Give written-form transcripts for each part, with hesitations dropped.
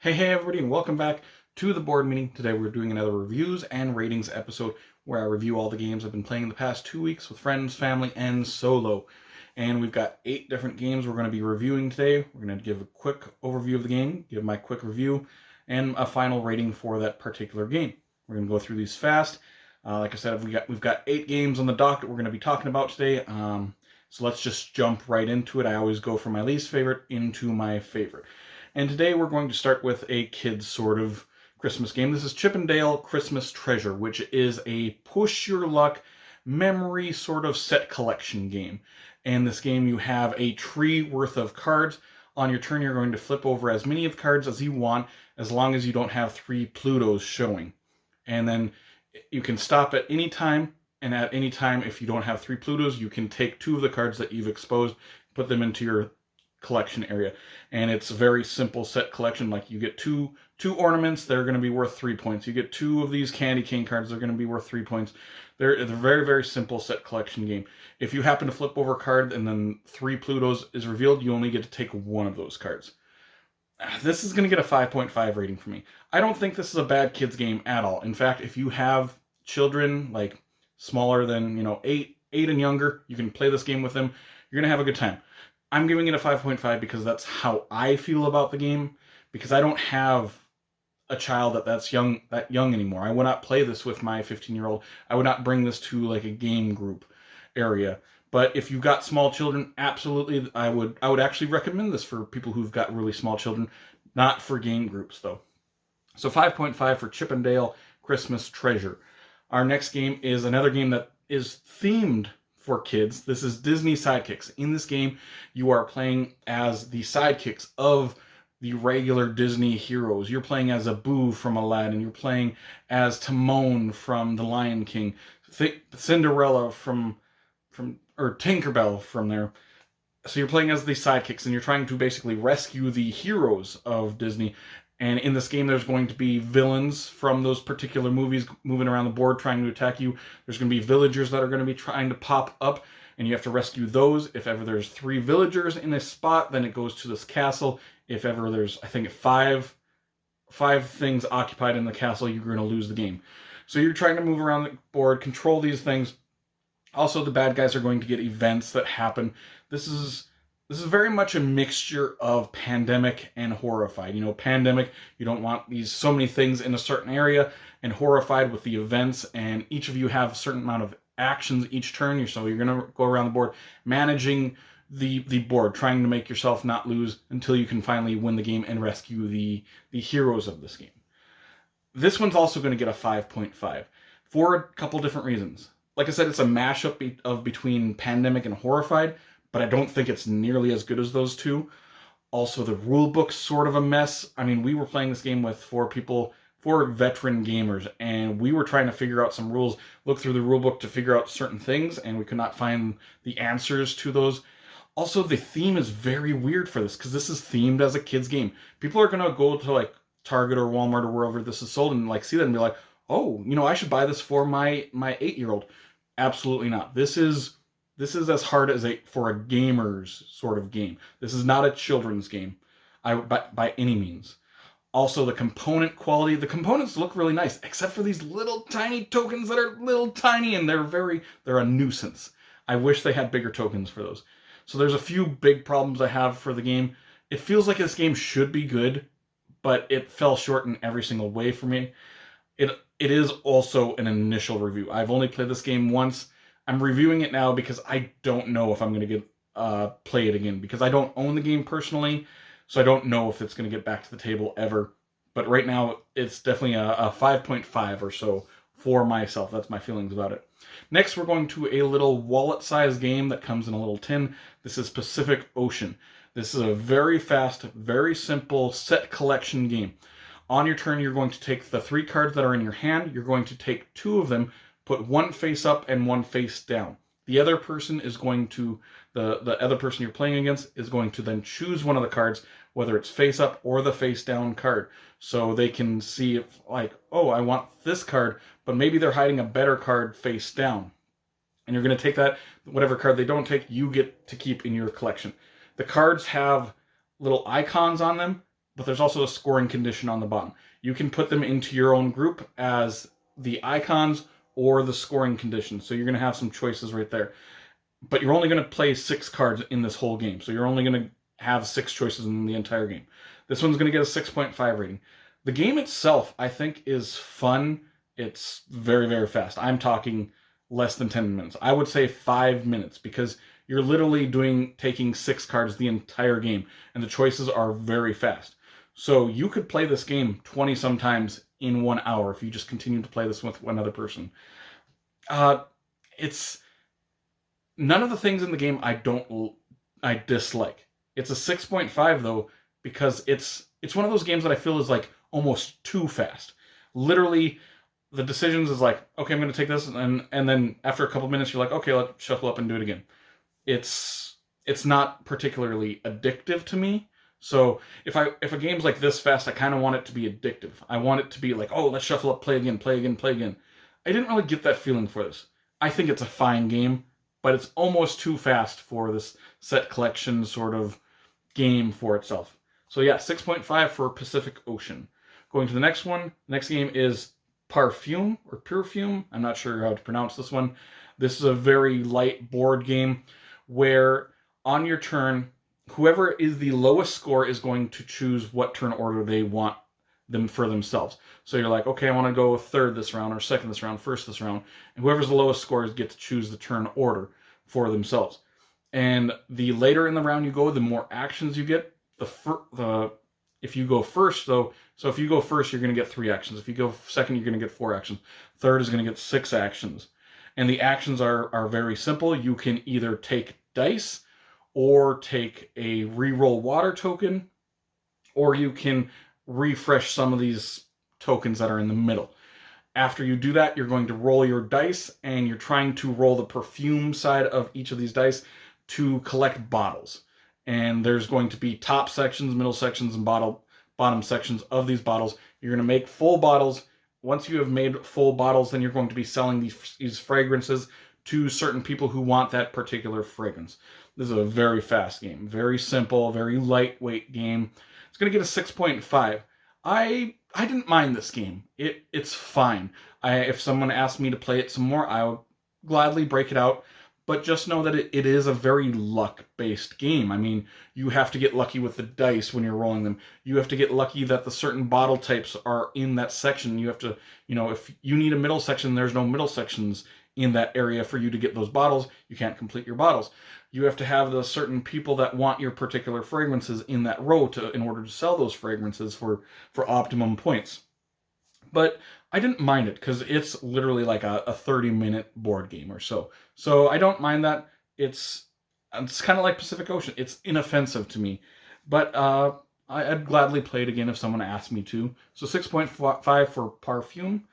Hey everybody, and welcome back to the board meeting. Today we're doing another reviews and ratings episode where I review all the games I've been playing the past 2 weeks with friends, family, and solo. And we've got 8 different games we're going to be reviewing today. We're going to give a quick overview of the game, give my quick review, and a final rating for that particular game. We're going to go through these fast. Like I said, we've got 8 games on the docket we're going to be talking about today. So let's just jump right into it. I always go from my least favorite into my favorite. And today we're going to start with a kid's sort of Christmas game. This is Chip 'n Dale Christmas Treasure, which is a push your luck memory sort of set collection game. In this game you have a tree worth of cards. On your turn you're going to flip over as many of the cards as you want, as long as you don't have 3 Plutos showing. And then you can stop at any time, and at any time if you don't have 3 Plutos, you can take 2 of the cards that you've exposed, put them into your collection area. And it's a very simple set collection. Like you get two ornaments, they're going to be worth 3 points. You get 2 of these candy cane cards, they're going to be worth 3 points. They're a very, very simple set collection game. If you happen to flip over a card and then 3 Plutos is revealed, you only get to take 1 of those cards. This is going to get a 5.5 rating for me. I don't think this is a bad kids game at all. In fact, if you have children like smaller than 8 and younger, you can play this game with them. You're going to have a good time. I'm giving it a 5.5 because that's how I feel about the game, because I don't have a child that's young anymore. I would not play this with my 15-year-old. I would not bring this to like a game group area. But if you've got small children, absolutely, I would actually recommend this for people who've got really small children, not for game groups though. So 5.5 for Chip 'n Dale Christmas Treasure. Our next game is another game that is themed for kids. This is Disney Sidekicks. In this game, you are playing as the sidekicks of the regular Disney heroes. You're playing as Abu from Aladdin. You're playing as Timon from The Lion King. Cinderella or Tinkerbell from there. So you're playing as the sidekicks, and you're trying to basically rescue the heroes of Disney. And in this game, there's going to be villains from those particular movies moving around the board trying to attack you. There's going to be villagers that are going to be trying to pop up, and you have to rescue those. If ever there's 3 villagers in a spot, then it goes to this castle. If ever there's, I think, 5 things occupied in the castle, you're going to lose the game. So you're trying to move around the board, control these things. Also, the bad guys are going to get events that happen. This is very much a mixture of Pandemic and Horrified. Pandemic, you don't want so many things in a certain area, and Horrified with the events, and each of you have a certain amount of actions each turn. So you're going to go around the board managing the board, trying to make yourself not lose until you can finally win the game and rescue the heroes of this game. This one's also going to get a 5.5 for a couple different reasons. Like I said, it's a mashup between Pandemic and Horrified, but I don't think it's nearly as good as those two. Also, the rule book's sort of a mess. I mean, we were playing this game with 4 veteran gamers, and we were trying to figure out some rules, look through the rule book to figure out certain things, and we could not find the answers to those. Also, the theme is very weird for this, because this is themed as a kid's game. People are going to go to like Target or Walmart or wherever this is sold and like see that and be like, oh, I should buy this for my 8-year-old. Absolutely not. This is as hard as for a gamer's sort of game. This is not a children's game by any means. Also, the component quality. The components look really nice, except for these little tiny tokens that are little tiny, and they're a nuisance. I wish they had bigger tokens for those. So there's a few big problems I have for the game. It feels like this game should be good, but it fell short in every single way for me. It is also an initial review. I've only played this game once. I'm reviewing it now because I don't know if I'm going to play it again, because I don't own the game personally, so I don't know if it's going to get back to the table ever. But right now, it's definitely a 5.5 or so for myself. That's my feelings about it. Next, we're going to a little wallet-sized game that comes in a little tin. This is Pacific Ocean. This is a very fast, very simple set collection game. On your turn, you're going to take the 3 cards that are in your hand. You're going to take 2 of them, put 1 face up and 1 face down. The other person is going to, the other person you're playing against is going to then choose one of the cards, whether it's face up or the face down card. So they can see if like, oh, I want this card, but maybe they're hiding a better card face down. And you're going to take that, whatever card they don't take, you get to keep in your collection. The cards have little icons on them but there's also a scoring condition on the bottom. You can put them into your own group as the icons or the scoring condition. So you're going to have some choices right there. But you're only going to play 6 cards in this whole game. So you're only going to have 6 choices in the entire game. This one's going to get a 6.5 rating. The game itself, I think, is fun. It's very, very fast. I'm talking less than 10 minutes. I would say 5 minutes, because you're literally taking 6 cards the entire game, and the choices are very fast. So you could play this game 20 sometimes in 1 hour if you just continue to play this with one other person. It's none of the things in the game I dislike. It's a 6.5 though, because it's one of those games that I feel is like almost too fast. Literally, the decisions is like, okay, I'm going to take this, and then after a couple minutes, you're like, okay, let's shuffle up and do it again. It's not particularly addictive to me. So if a game's like this fast, I kind of want it to be addictive. I want it to be like, oh, let's shuffle up, play again, play again, play again. I didn't really get that feeling for this. I think it's a fine game, but it's almost too fast for this set collection sort of game for itself. So yeah, 6.5 for Pacific Ocean. Going to the next one. Next game is Parfum or Perfume. I'm not sure how to pronounce this one. This is a very light board game where on your turn, whoever is the lowest score is going to choose what turn order they want them for themselves. So you're like, okay, I want to go third this round, or second this round, first this round. And whoever's the lowest score get to choose the turn order for themselves. And the later in the round you go, the more actions you get. If you go first, though, so if you go first, you're going to get 3 actions. If you go second, you're going to get 4 actions. Third is going to get 6 actions. And the actions are very simple. You can either take dice, or take a reroll water token, or you can refresh some of these tokens that are in the middle. After you do that, you're going to roll your dice, and you're trying to roll the perfume side of each of these dice to collect bottles. And there's going to be top sections, middle sections, and bottom sections of these bottles. You're going to make full bottles. Once you have made full bottles, then you're going to be selling these fragrances to certain people who want that particular fragrance. This is a very fast game. Very simple, very lightweight game. It's going to get a 6.5. I didn't mind this game. It's fine. If someone asked me to play it some more, I would gladly break it out. But just know that it is a very luck-based game. I mean, you have to get lucky with the dice when you're rolling them. You have to get lucky that the certain bottle types are in that section. You have to, if you need a middle section, there's no middle sections in that area for you to get those bottles. You can't complete your bottles. You have to have the certain people that want your particular fragrances in that row in order to sell those fragrances for optimum points. But I didn't mind it, because it's literally like a 30-minute board game or so. So I don't mind that. It's kind of like Pacific Ocean. It's inoffensive to me. But I'd gladly play it again if someone asked me to. So 6.5 for Parfum.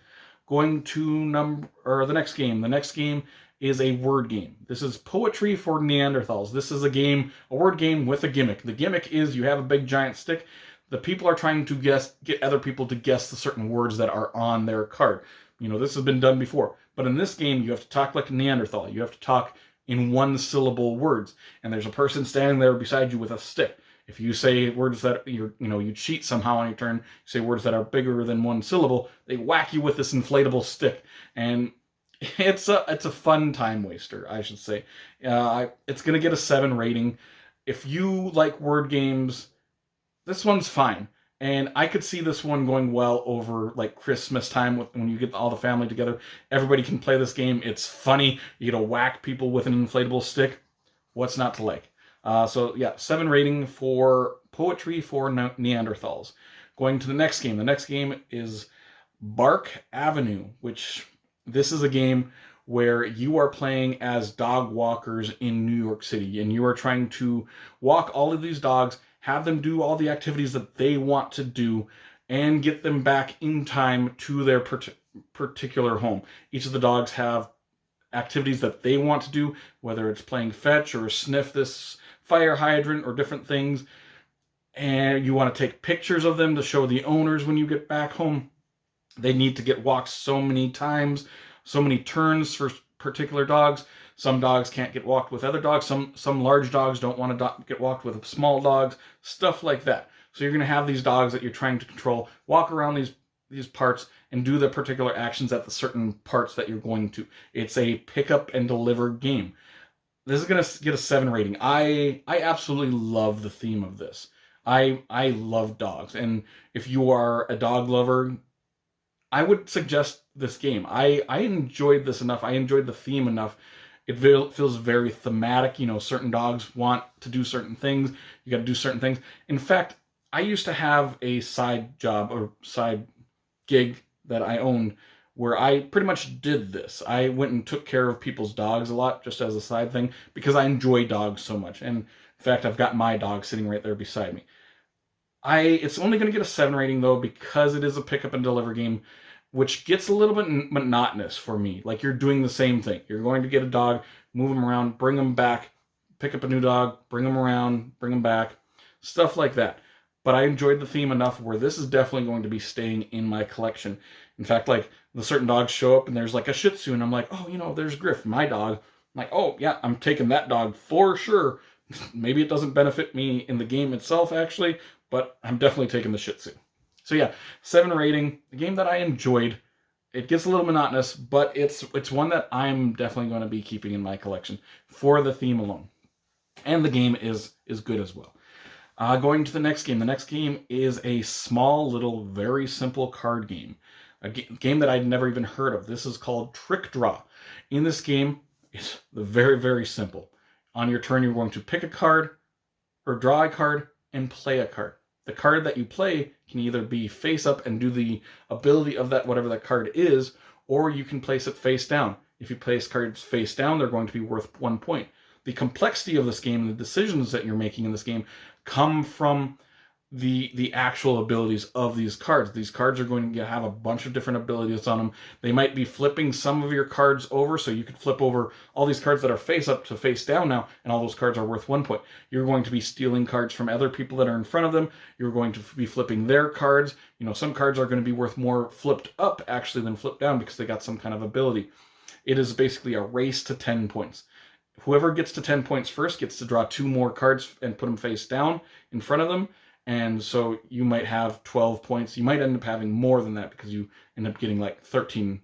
Going to the next game. The next game is a word game. This is Poetry for Neanderthals. This is a word game with a gimmick. The gimmick is you have a big giant stick. The people are trying to get other people to guess the certain words that are on their card. This has been done before. But in this game, you have to talk like a Neanderthal. You have to talk in 1-syllable words. And there's a person standing there beside you with a stick. If you say words that you cheat somehow on your turn, you say words that are bigger than 1 syllable, they whack you with this inflatable stick. And it's a fun time waster, I should say. It's going to get a 7 rating. If you like word games, this one's fine. And I could see this one going well over like Christmas time when you get all the family together. Everybody can play this game. It's funny. You get to whack people with an inflatable stick. What's not to like? So yeah, 7 rating for Poetry for Neanderthals. Going to the next game. The next game is Bark Avenue, which this is a game where you are playing as dog walkers in New York City, and you are trying to walk all of these dogs, have them do all the activities that they want to do, and get them back in time to their particular home. Each of the dogs have activities that they want to do, whether it's playing fetch or sniff this fire hydrant or different things. And you want to take pictures of them to show the owners when you get back home. They need to get walked so many times, so many turns for particular dogs. Some dogs can't get walked with other dogs. Some large dogs don't want to get walked with small dogs. Stuff like that. So you're going to have these dogs that you're trying to control walk around these parts and do the particular actions at the certain parts that you're going to. It's a pick up and deliver game. This is going to get a 7 rating. I absolutely love the theme of this. I love dogs, and if you are a dog lover, I would suggest this game. I enjoyed this enough. I enjoyed the theme enough. It feels very thematic. You know, certain dogs want to do certain things. You got to do certain things. In fact, I used to have a side job or side gig that I owned where I pretty much did this. I went and took care of people's dogs a lot just as a side thing because I enjoy dogs so much. And in fact, I've got my dog sitting right there beside me. It's only going to get a 7 rating though because it is a pick up and deliver game, which gets a little bit monotonous for me. Like you're doing the same thing. You're going to get a dog, move them around, bring them back, pick up a new dog, bring them around, bring them back, stuff like that. But I enjoyed the theme enough where this is definitely going to be staying in my collection. In fact, like the certain dogs show up and there's like a Shih Tzu and I'm like, oh, you know, there's Griff, my dog. I'm like, oh yeah, I'm taking that dog for sure. Maybe it doesn't benefit me in the game itself actually, but I'm definitely taking the Shih Tzu. So yeah, 7 rating, a game that I enjoyed. It gets a little monotonous, but it's one that I'm definitely going to be keeping in my collection for the theme alone. And the game is good as well. Going to the next game. The next game is a small, little, very simple card game. A game that I'd never even heard of. This is called Trickdraw. In this game, it's very, very simple. On your turn, you're going to pick a card, or draw a card, and play a card. The card that you play can either be face up and do the ability of that, whatever that card is, or you can place it face down. If you place cards face down, they're going to be worth 1 point. The complexity of this game and the decisions that you're making in this game come from the actual abilities of these cards. These cards are going to have a bunch of different abilities on them. They might be flipping some of your cards over, so you could flip over all these cards that are face up to face down now, and all those cards are worth 1 point. You're going to be stealing cards from other people that are in front of them. You're going to be flipping their cards. You know, some cards are going to be worth more flipped up actually than flipped down because they got some kind of ability. It is basically a race to 10 points. Whoever gets to 10 points first gets to draw 2 more cards and put them face down in front of them. And so you might have 12 points. You might end up having more than that because you end up getting like 13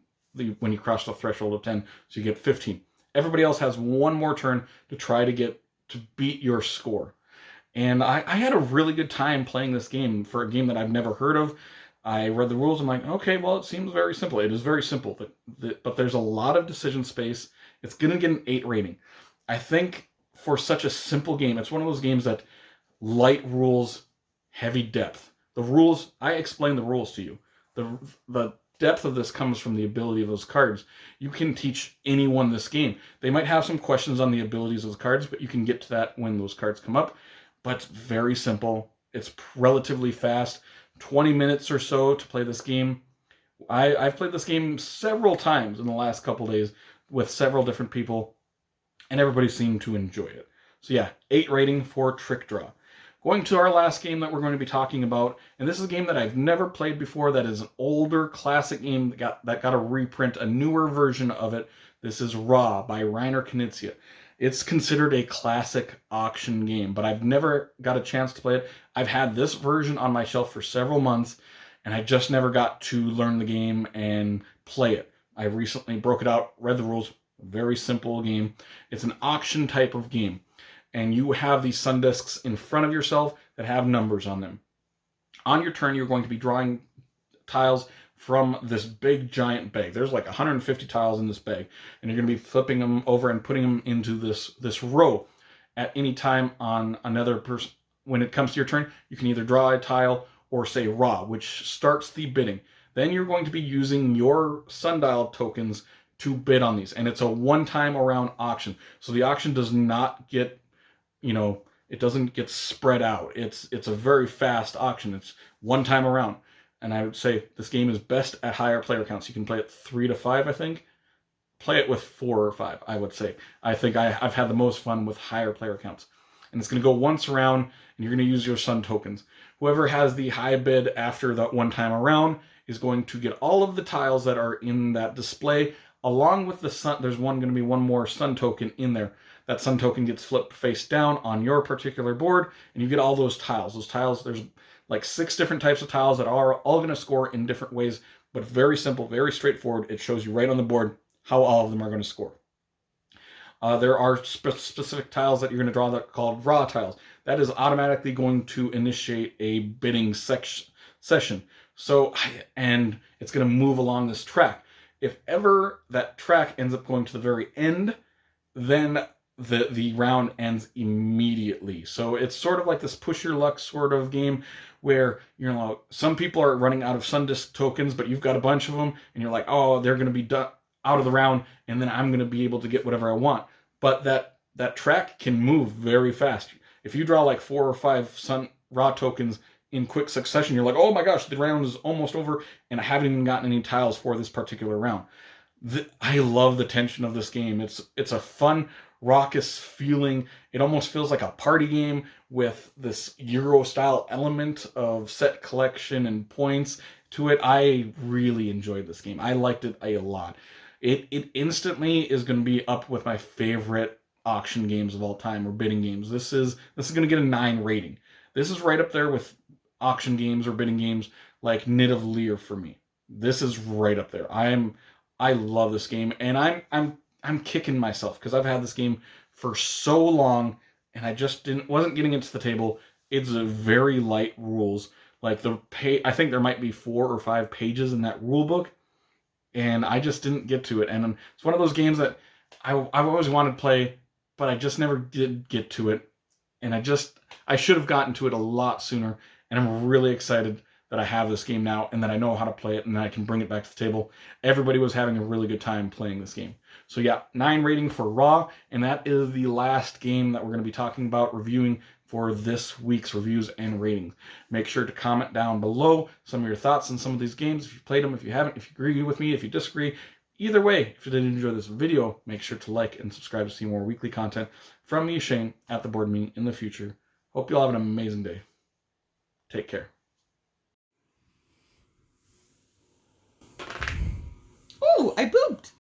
when you cross the threshold of 10. So you get 15. Everybody else has 1 more turn to try to beat your score. And I had a really good time playing this game for a game that I've never heard of. I read the rules. I'm like, okay, well, it seems very simple. It is very simple, but there's a lot of decision space. It's going to get an 8 rating. I think for such a simple game, it's one of those games that light rules, heavy depth. The rules, I explain the rules to you. The depth of this comes from the ability of those cards. You can teach anyone this game. They might have some questions on the abilities of the cards, but you can get to that when those cards come up. But it's very simple. It's relatively fast. 20 minutes or so to play this game. I've played this game several times in the last couple days with several different people, and everybody seemed to enjoy it. So yeah, 8 rating for Trickdraw. Going to our last game that we're going to be talking about, and this is a game that I've never played before. That is an older classic game that got a reprint, a newer version of it. This is Raw by Reiner Knizia. It's considered a classic auction game, but I've never got a chance to play it. I've had this version on my shelf for several months, and I just never got to learn the game and play it. I recently broke it out, read the rules. Very simple game. It's an auction type of game. And you have these sun discs in front of yourself that have numbers on them. On your turn, you're going to be drawing tiles from this big giant bag. There's like 150 tiles in this bag. And you're going to be flipping them over and putting them into this row. At any time on another person, when it comes to your turn, you can either draw a tile or say raw, which starts the bidding. Then you're going to be using your sundial tokens to bid on these, and it's a one-time around auction. So the auction does not get, it doesn't get spread out. It's a very fast auction. It's one time around, and I would say this game is best at higher player counts. You can play it 3 to 5, I think. Play it with 4 or 5, I would say. I think I've had the most fun with higher player counts. And it's going to go once around, and you're going to use your sun tokens. Whoever has the high bid after that one time around is going to get all of the tiles that are in that display, along with the sun. There's going to be one more sun token in there. That sun token gets flipped face down on your particular board, and you get all those tiles. Those tiles, there's like 6 different types of tiles that are all going to score in different ways, but very simple, very straightforward. It shows you right on the board how all of them are going to score. There are specific tiles that you're going to draw that are called raw tiles. That is automatically going to initiate a bidding session. So, and it's going to move along this track. If ever that track ends up going to the very end, then the round ends immediately. So it's sort of like this push your luck sort of game where, you know, some people are running out of Sundisk tokens, but you've got a bunch of them, and you're like, oh, they're going to be done out of the round, and then I'm going to be able to get whatever I want. But that track can move very fast. If you draw like 4 or 5 raw tokens in quick succession, you're like, oh my gosh, the round is almost over, and I haven't even gotten any tiles for this particular round. I love the tension of this game. It's a fun, raucous feeling. It almost feels like a party game with this Euro-style element of set collection and points to it. I really enjoyed this game. I liked it a lot. It instantly is going to be up with my favorite auction games of all time, or bidding games. This is going to get a 9 rating. This is right up there with auction games or bidding games like Nid of Lear for me. This is right up there. I love this game, and I'm kicking myself because I've had this game for so long, and I just wasn't getting it to the table. It's a very light rules. Like I think there might be 4 or 5 pages in that rule book, and I just didn't get to it. And it's one of those games that I've always wanted to play, but I just never did get to it. And I should have gotten to it a lot sooner. And I'm really excited that I have this game now, and that I know how to play it, and that I can bring it back to the table. Everybody was having a really good time playing this game. So yeah, 9 rating for Raw, and that is the last game that we're going to be talking about, reviewing for this week's reviews and ratings. Make sure to comment down below some of your thoughts on some of these games, if you played them, if you haven't, if you agree with me, if you disagree. Either way, if you did enjoy this video, make sure to like and subscribe to see more weekly content from me, Shane, at the board meeting in the future. Hope you all have an amazing day. Take care. Ooh, I pooped.